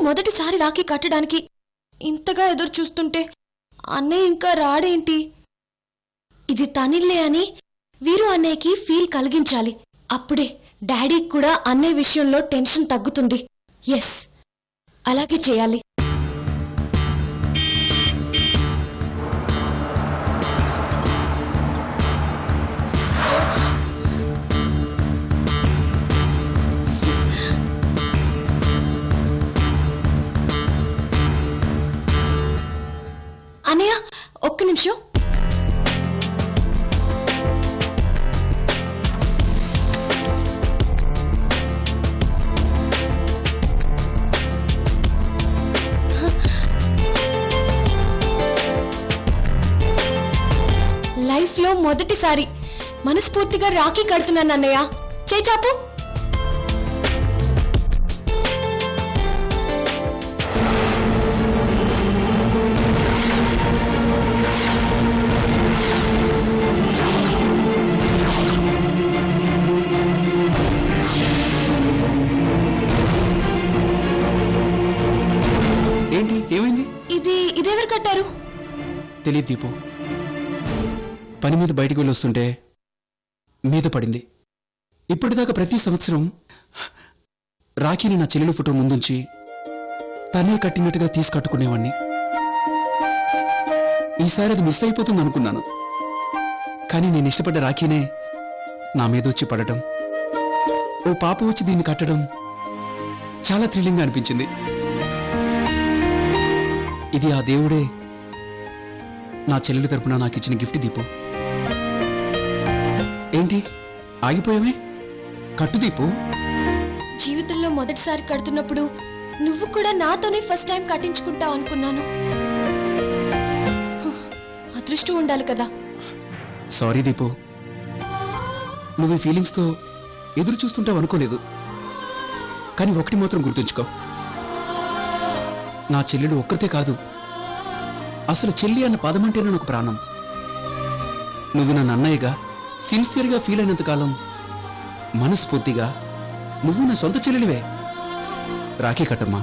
మొదటిసారి రాఖీ కట్టడానికి ఇంతగా ఎదురు చూస్తుంటే అన్నయ్య ఇంకా రాడేంటి? ఇది తనిల్లే అని వీరు అన్నయ్యకి ఫీల్ కలిగించాలి. అప్పుడే డాడీకి కూడా అన్నయ్య విషయంలో టెన్షన్ తగ్గుతుంది. ఎస్, అలాగే చేయాలి. అన్నయ్య, ఒక్క నిమిషం. లైఫ్లో మొదటిసారి మనస్ఫూర్తిగా రాఖీ కడుతున్నాను అన్నయ్య. చేచాపు. ఇదెవరు కట్టారు? తెలియదు దీపు. పని మీద బయటికి వెళ్ళి వస్తుంటే మీద పడింది. ఇప్పటిదాకా ప్రతి సంవత్సరం రాఖీని నా చెల్లెలు ఫోటో ముందుంచి తనే కట్టినట్టుగా తీసి కట్టుకునేవాణ్ణి. ఈసారి అది మిస్ అయిపోతుంది అనుకున్నాను. కానీ నేను ఇష్టపడ్డ రాఖీనే నా మీద వచ్చి పడటం, ఓ పాప వచ్చి దీన్ని కట్టడం చాలా థ్రిల్లింగ్గా అనిపించింది. ఇది ఆ దేవుడే నా చెల్లెలి తరపున నాకు ఇచ్చిన గిఫ్ట్ దీపు. ఏంటి ఆగిపోయామే? కట్టు దీపు. జీవితంలో మొదటిసారి కడుతున్నప్పుడు నువ్వు కూడా నాతోనే ఫస్ట్ టైం కట్టించుకుంటావు అనుకున్నాను. అదృష్టం ఉండాలి కదా. సారీ దీపు, నువ్వు ఈ ఫీలింగ్స్తో ఎదురు చూస్తుంటావు అనుకోలేదు. కానీ ఒకటి మాత్రం గుర్తుంచుకో, నా చెల్లెలు ఒక్కరితే కాదు, అసలు చెల్లి అన్న పదమంటేనే నాకు ప్రాణం. నువ్వు నన్ను అన్నయ్యగా సిన్సియర్గా ఫీల్ అయినంతకాలం మనస్ఫూర్తిగా నువ్వు నా సొంత చెల్లెలివే. రాఖీ కట్టమ్మా.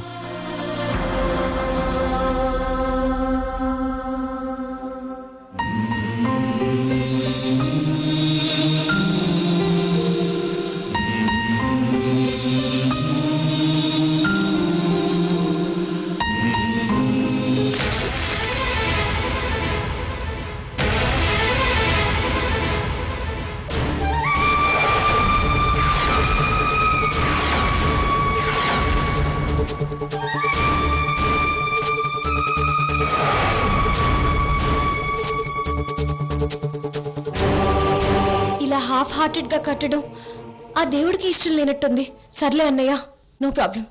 ఇలా హాఫ్ హార్టెడ్ గా కట్టడం ఆ దేవుడికి ఇష్టం లేనట్టుంది. సర్లే అన్నయ్య, నో ప్రాబ్లం.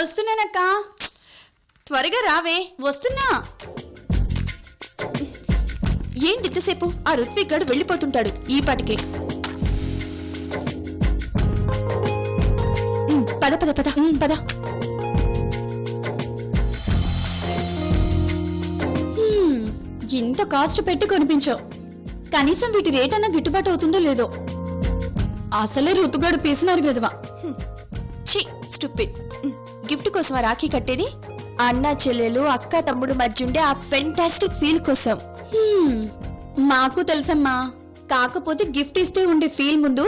వస్తున్నానక్క, త్వరగా రావే. వస్తున్నా. ఏంటి ఇంతసేపు? ఆ రుత్విక్ గడు వెళ్ళిపోతుంటాడు ఈ పాటికే. పద పద పద పద. ఇంత కాస్ట్ పెట్టి కొనిపించావు, కనీసం వీటి రేట్ అన్నా గిట్టుబాటు అవుతుందో లేదో. అసలే రుతుగాడు పీసినారు విధవా. ఛీ, స్టూపిడ్. గిఫ్ట్ కోసం రాఖీ కట్టేది? అన్న చెల్లెలు, అక్క తమ్ముడు మధ్య ఉండే ఆ ఫెంటాస్టిక్ ఫీల్ కోసం. మాకు తెలుసమ్మా, కాకపోతే గిఫ్ట్ ఇస్తే ఉండే ఫీల్ ముందు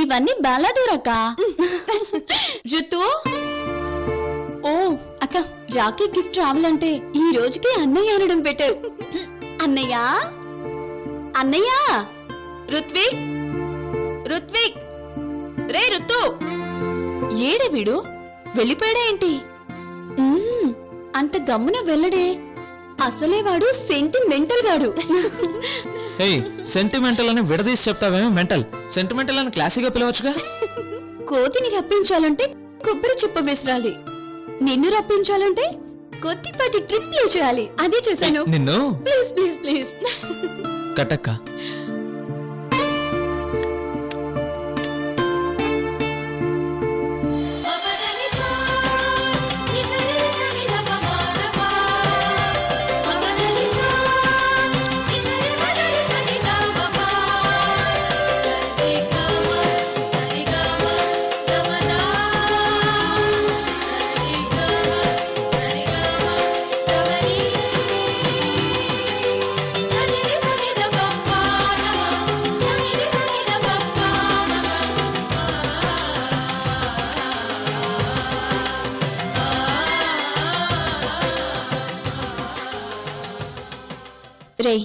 ఇవన్నీ బాలాదూరక్క. జుత్తు ఓ అక్క, రాఖీ గిఫ్ట్ రావాలంటే ఈ రోజుకి అన్నయ్య అనడం బెటర్. అన్నయ్య అన్నయ్య. రుత్విక్, రుత్విక్, రే రుత్తు, ఏడే వీడు వెళ్ళిపోయాడా ఏంటి? అంత గమ్మున వెళ్ళడే, అసలే వాడు సెంటిమెంటల్ గాడు. ఏయ్, సెంటిమెంటల్ అని విడదీసి చెప్తావేమో మెంటల్. సెంటిమెంటల్ అని క్లాసీగా పిలవచ్చుగా. కోతిని రప్పించాలంటే కొబ్బరి చిప్ప విసరాలి, నిన్ను రప్పించాలంటే కొద్దిపాటి ట్రిప్లు చేయాలి. అదే చేశాను. నిన్ను ప్లీజ్ ప్లీజ్ ప్లీజ్. కట్టక్క. రేయ్,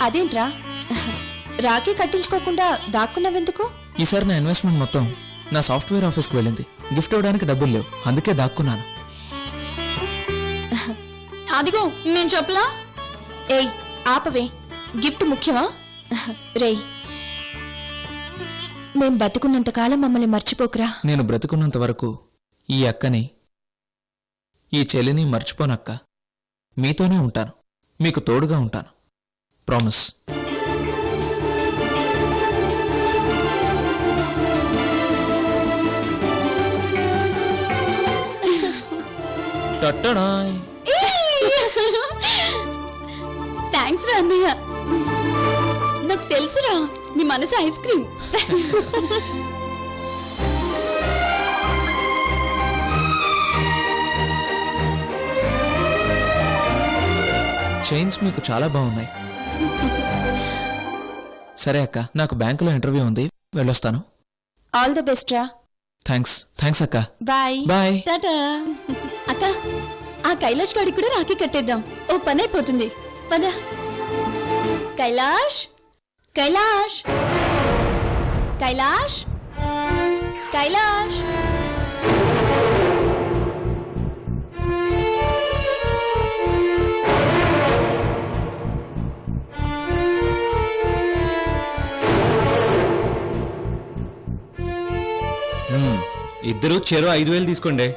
అదేంట్రా రాఖీ కట్టించుకోకుండా దాక్కున్నావెందుకు? ఈసారి నా ఇన్వెస్ట్మెంట్ మొత్తం నా సాఫ్ట్వేర్ ఆఫీస్కి వెళ్ళింది. గిఫ్ట్ ఇవ్వడానికి డబ్బులు లేవు, అందుకే దాక్కున్నాను. అదిగో నేను చెప్పలా. ఏయ్ ఆపవే, గిఫ్ట్ ముఖ్యమా? రేయ్, మేం బతుకున్నంత కాలం మమ్మల్ని మర్చిపోకురా. నేను బ్రతుకున్నంత వరకు ఈ అక్కని, ఈ చెల్లిని మర్చిపోనక్క. మీతోనే ఉంటాను, మీకు తోడుగా ఉంటాను. ప్రామిస్. టట్టడాయ్. థ్యాంక్స్ రా అన్నయ్య, నాకు తెలుసురా నీ మనసు ఐస్ క్రీమ్. చైన్స్ మీకు చాలా బాగున్నాయి. సరే అక్క, నాకు బ్యాంకులో ఇంటర్వ్యూ ఉంది, వెళ్ళొస్తాను. ఆల్ ది బెస్ట్ రా. థ్యాంక్స్ అక్క. Bye bye. టాటా. అక్క, ఆ కైలాష్ గాడికి కూడా రాఖీ కట్టేద్దాం, ఓ పని అయిపోతుంది. పద. కైలాష్, కైలాష్, కైలాష్, కైలాష్. ఇద్దరు చెరో 5,000 తీసుకోండి.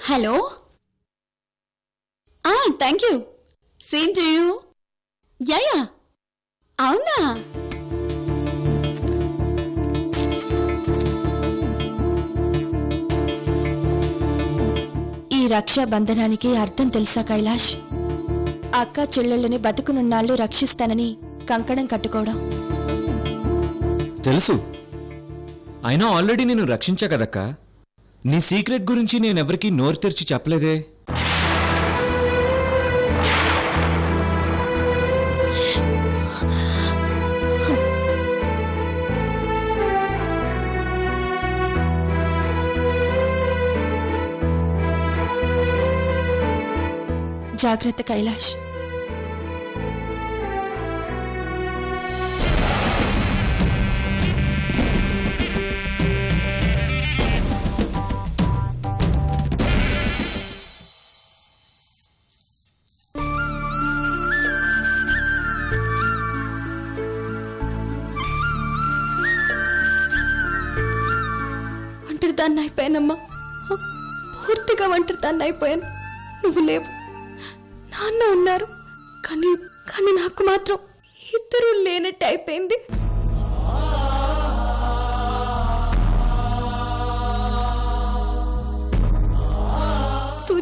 Hello. Thank you. Same to you. Yeah, అవునా? ఈ రక్షాబంధనానికి అర్థం తెలుసా కైలాష్? అక్క చెల్లెళ్ళని బతుకునున్నాళ్ళు రక్షిస్తానని కంకణం కట్టుకోవడం. తెలుసు, అయినా ఆల్రెడీ నేను రక్షించా కదక్క. నీ సీక్రెట్ గురించి నేనెవరికీ నోరు తెరిచి చెప్పలేదే. జాగ్రత్త కైలాష్. ఒంటరిదాన్ని అయిపోయానమ్మా, పూర్తిగా ఒంటరిదాన్ని అయిపోయాను. నువ్వు లేవు, నాన్న ఉన్నారు, కానీ నాకు మాత్రం ఇద్దరూ లేనట్టు అయిపోయింది.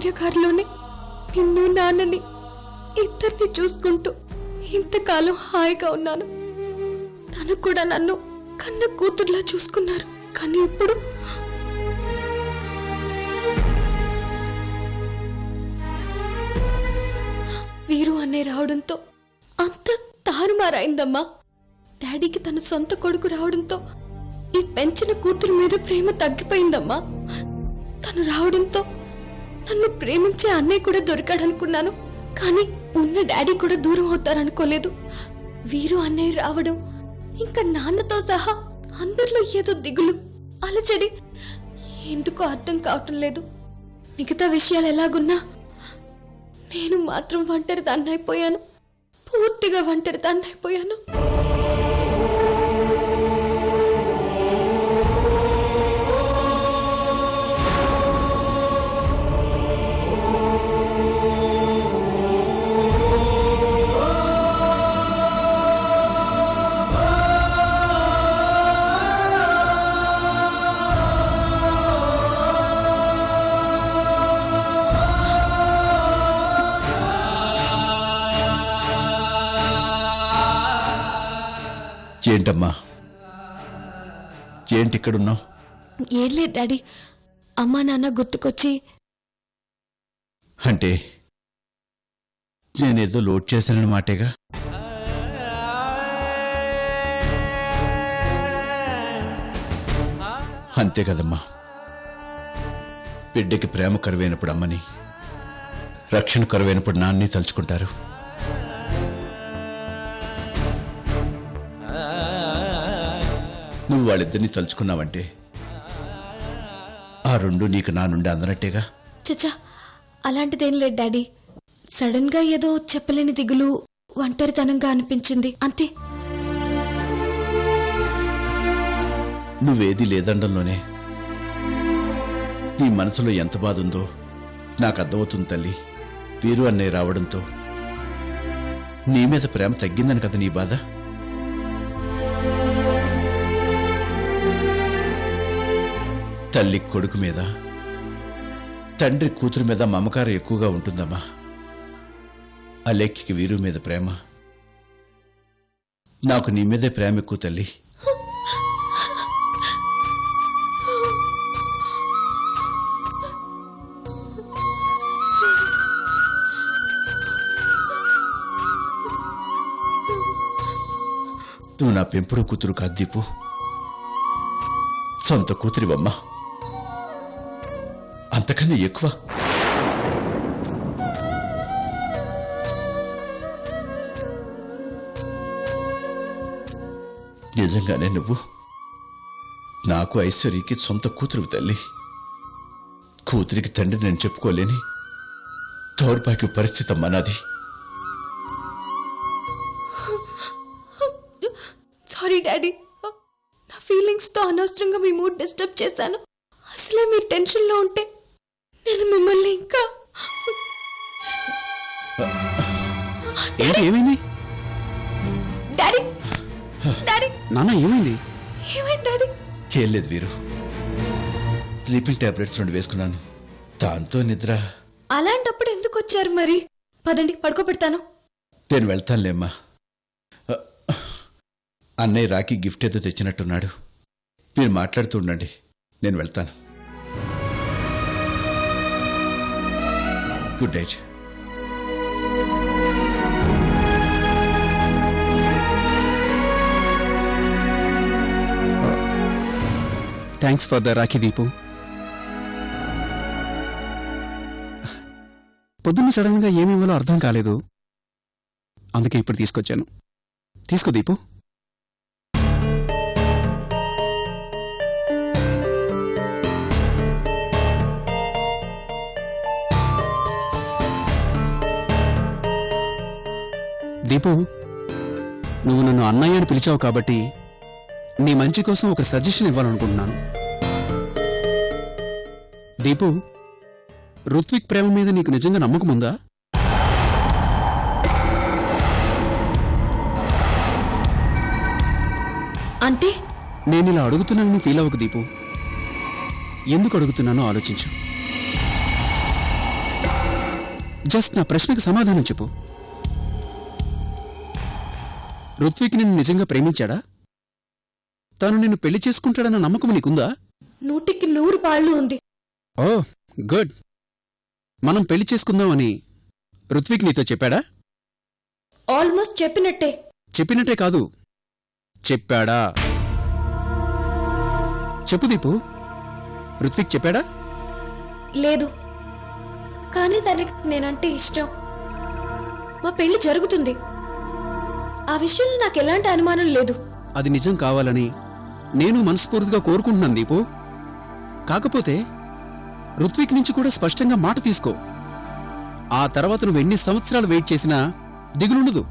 సూర్యకారులోనే నిన్ను నాన్నని ఇద్దరిని చూసుకుంటూ ఇంతకాలం హాయిగా ఉన్నాను. తను కూడా నన్ను కన్న కూతుర్లా చూసుకున్నారు. కానీ ఇప్పుడు వీరు అనే రావడంతో అంత తారుమారైందమ్మా. డాడీకి తన సొంత కొడుకు రావడంతో ఈ పెంచిన కూతురు మీద ప్రేమ తగ్గిపోయిందమ్మా. తను రావడంతో నన్ను ప్రేమించే అన్నయ్య కూడా దొరికాడనుకున్నాను. కానీ ఉన్న డాడీ కూడా దూరం అవుతారనుకోలేదు. వీరు అన్నయ్య రావడం ఇంకా నాన్నతో సహా అందరిలో ఏదో దిగులు, అలచడి ఎందుకో అర్థం కావటం లేదు. మిగతా విషయాలు ఎలాగున్నా నేను మాత్రం ఒంటరి దాన్నైపోయాను. పూర్తిగా ఒంటరి దాన్నైపోయాను. ఏంటమ్మా, ఏంటి ఇక్కడున్నావు? ఏం లేదు డాడీ, అమ్మా నాన్న గుర్తుకొచ్చి. అంటే నేనేదో లోడ్ చేశానని మాటేగా. అంతే కదమ్మా, బిడ్డకి ప్రేమ కరువైనప్పుడు అమ్మని, రక్షణ కరువైనప్పుడు నాన్ని తలుచుకుంటారు. నువ్వు వాళ్ళిద్దరినీ తలుచుకున్నావంటే ఆ రెండు నీకు నా నుండి అందనట్టేగా. చచ్చా, అలాంటిదేం లేదు డాడీ. సడన్ గా ఏదో చెప్పలేని దిగులు, ఒంటరితనంగా అనిపించింది అంతే. నువ్వేది లేదండంలోనే నీ మనసులో ఎంత బాధ ఉందో నాకు అర్థమవుతుంది తల్లి. వీరు అన్నయ్య రావడంతో నీ మీద ప్రేమ తగ్గిందని కదా నీ బాధ. తల్లి కొడుకు మీద, తండ్రి కూతురు మీద మమకారం ఎక్కువగా ఉంటుందమ్మా. అలెక్కి వీరు మీద ప్రేమ, నాకు నీ మీదే ప్రేమ ఎక్కువ తల్లి. నువ్వు నా పెంపుడు కూతురు కాదు దీపు, సొంత కూతురివమ్మా. అంతకన్నా ఎక్కువ. నిజంగానే నువ్వు నాకు ఐశ్వర్యకి సొంత కూతురు తల్లి. కూతురికి తండ్రి నేను చెప్పుకోలేని దౌర్భాగ్య పరిస్థితి అమ్మా నాది. సారీ డాడీ, నా ఫీలింగ్స్ తో అనవసరంగా మీ మూడ్ డిస్టర్బ్ చేశాను. అసలే మీరు టెన్షన్ లో ఉంటే నేను మిమ్మల్ని ఇంకా. ఏమైంది డాడీ, డాడీ, నాన్న? ఏమైంది? ఏమైంది డాడీ? చేయలేదు వీరు, స్లీపింగ్ టాబ్లెట్స్ 2 వేసుకున్నాను, దాంతో నిద్ర. అలాంటప్పుడు ఎందుకు వచ్చారు మరి? పదండి, పడుకోబెడతాను. నేను వెళ్తానులేమ్మా. అన్నయ్య రాఖీ గిఫ్ట్ ఏదో తెచ్చినట్టున్నాడు. మీరు మాట్లాడుతూ ఉండండి, నేను వెళ్తాను. Good night. Thanks for the Rakhi Deepu. పొద్దున్న సడన్గా ఏమివ్వాలో అర్థం కాలేదు, అందుకే ఇప్పుడు తీసుకొచ్చాను. తీసుకో దీపు. దీపు, నువ్వు నన్ను అన్నయ్య అని పిలిచావు కాబట్టి నీ మంచి కోసం ఒక సజెషన్ ఇవ్వాలనుకుంటున్నాను. దీపు, రుత్విక్ ప్రేమ మీద నీకు నిజంగా నమ్మకం ఉందా? అంటే నేను ఇలా అడుగుతున్నానని ఫీల్ అవ్వకు దీపు. ఎందుకు అడుగుతున్నానో ఆలోచించు. జస్ట్ నా ప్రశ్నకు సమాధానం చెప్పు. ఋత్విక్ నిన్ను నిజంగా ప్రేమించాడా? తాను నిన్ను పెళ్లి చేసుకుంటాడన్న నమ్మకం నీకుందా? 100కి 100 ఉంది. ఓ గుడ్. మనం పెళ్లి చేసుకుందామని ఋత్విక్ నీతో చెప్పాడా? ఆల్మోస్ట్ చెప్పినట్టే. చెప్పినట్టే కాదు, చెప్పాడా? చెప్పు దీపు, ఋత్విక్ చెప్పాడా? లేదు, కానీ తనకి నేనంటే ఇష్టం. మా పెళ్లి జరుగుతుంది. ఆ విషయంలో నాకు ఎలాంటి అనుమానం లేదు. అది నిజం కావాలని నేను మనస్ఫూర్తిగా కోరుకుంటున్నాను దీపు. కాకపోతే ఋత్విక్ నుంచి కూడా స్పష్టంగా మాట తీసుకో. ఆ తర్వాత నువ్వు ఎన్ని సంవత్సరాలు వెయిట్ చేసినా దిగులుండదు.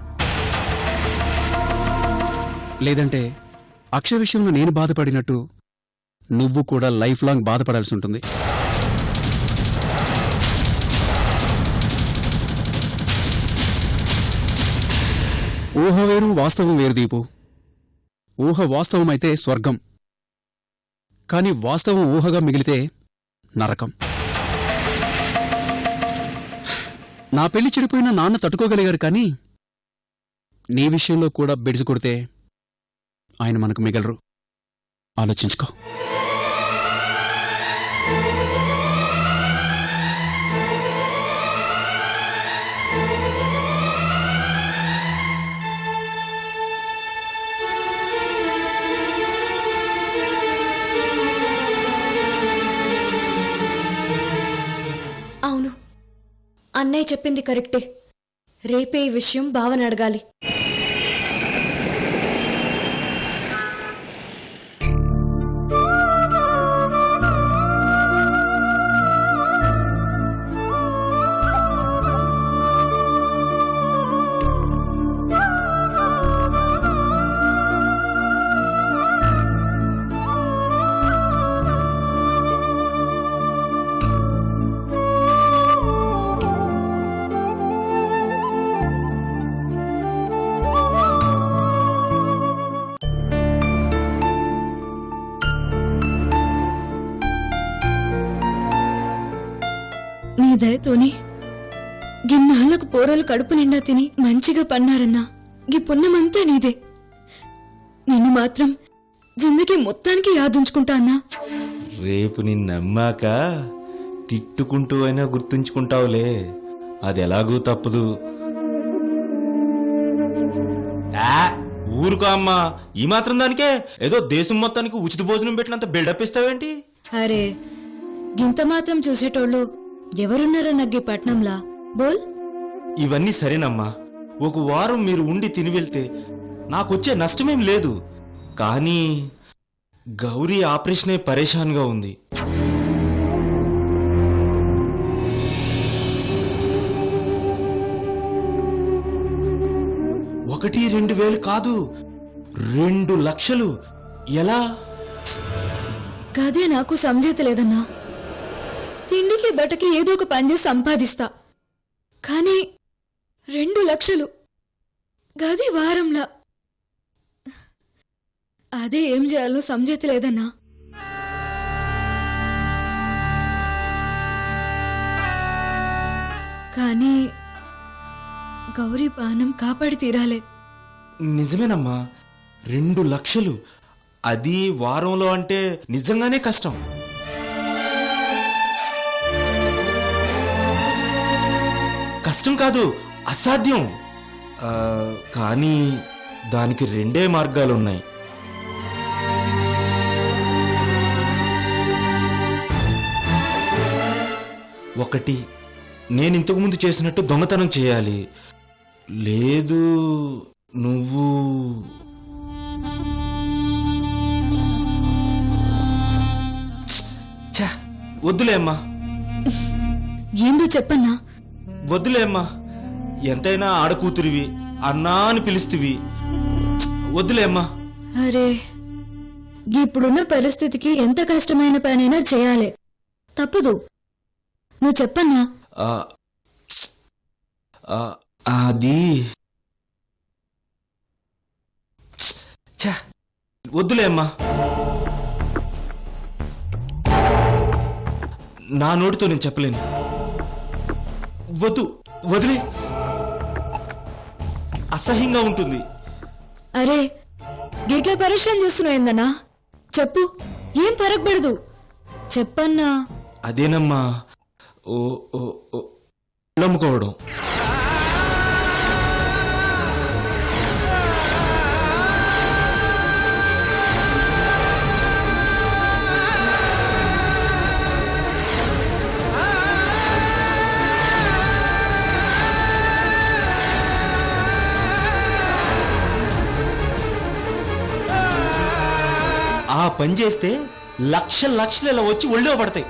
లేదంటే అక్షయ్ విషయంలో నేను బాధపడినట్టు నువ్వు కూడా లైఫ్ లాంగ్ బాధపడాల్సి ఉంటుంది. ఊహ వేరు, వాస్తవం వేరు దీపు. ఊహ వాస్తవమైతే స్వర్గం, కానీ వాస్తవం ఊహగా మిగిలితే నరకం. నా పెళ్లి చెడిపోయిన నాన్న తట్టుకోగలిగారు, కానీ నీ విషయంలో కూడా బెడిసి కొడితే ఆయన మనకు మిగలరు. ఆలోచించుకో. అవును, అన్నయ్య చెప్పింది కరెక్టే. రేపే ఈ విషయం బావని అడగాలి. నీ దయతోని గిన్నాళ్ళకు పోరలు కడుపు నిండా తిని మంచిగా పన్నారన్నా గీ పుణ్యమంతా నీదే. నిన్ను మాత్రం జిందగీ మొత్తానికి యాదుంచుకుంటా అన్నా. రేపు నిన్నమ్మాక తిట్టుకుంటూ అయినా గుర్తుంచుకుంటావులే, అది ఎలాగూ తప్పదు. ఊరుకో అమ్మా, ఈ మాత్రం దానికే ఏదో దేశం మొత్తానికి ఉచిత భోజనం పెట్టినంత బిల్డప్ ఇస్తావేంటి? అరే గింత మాత్రం చూసేటోళ్ళు ఎవరున్నారో నగ్గి పట్నంలా బోల్. ఇవన్నీ సరేనమ్మా, ఒక వారం మీరు ఉండి తిని వెళ్తే నాకొచ్చే నష్టమేం లేదు. కానీ గౌరీ ఆపరేషనే పరేషాన్గా ఉంది. ఒకటి 2,000 కాదు, 2 లక్షలు. ఎలా? గదే నాకు సంజేతలేదన్నా. తిండికి బట్టకి ఏదో ఒక పని చేసి సంపాదిస్తా, కానీ 2 లక్షలు గది వారంలా. అదే ఏం చేయాలో సంజేతలేదన్నా. కానీ గౌరీ పానం కాపాడి తీరాలే. నిజమేనమ్మా, 2 లక్షలు, అది వారంలో అంటే నిజంగానే కష్టం. కష్టం కాదు, అసాధ్యం. కానీ దానికి 2 మార్గాలున్నాయి. ఒకటి, నేను ఇంతకుముందు చేసినట్టు దొంగతనం చేయాలి. లేదు, నువ్వు వద్దులే అమ్మా. ఏందో చెప్పన్నా. వద్దులే అమ్మా, ఎంతైనా ఆడకూతురివి, అన్నా అని పిలుస్తువి. వద్దులే అమ్మా. అరే ఇప్పుడున్న పరిస్థితికి ఎంత కష్టమైన పనైనా చేయాలి, తప్పదు. నువ్వు చెప్పన్నా. అది వద్దులే అమ్మా. నా నోటితో నేను చెప్పలేను. వద్దు. వదిలే, అసహ్యంగా ఉంటుంది. అరే గిట్లా పరేషాన్ చేస్తున్నావు ఏందన్నా? చెప్పు, ఏం పరగబడదు చెప్పన్నా. అదేనమ్మా, ఓ ఓ ఓ అమ్ముకోవడం. ఆ పని చేస్తే లక్షలు ఇలా వచ్చి ఒళ్ళో పడతాయి.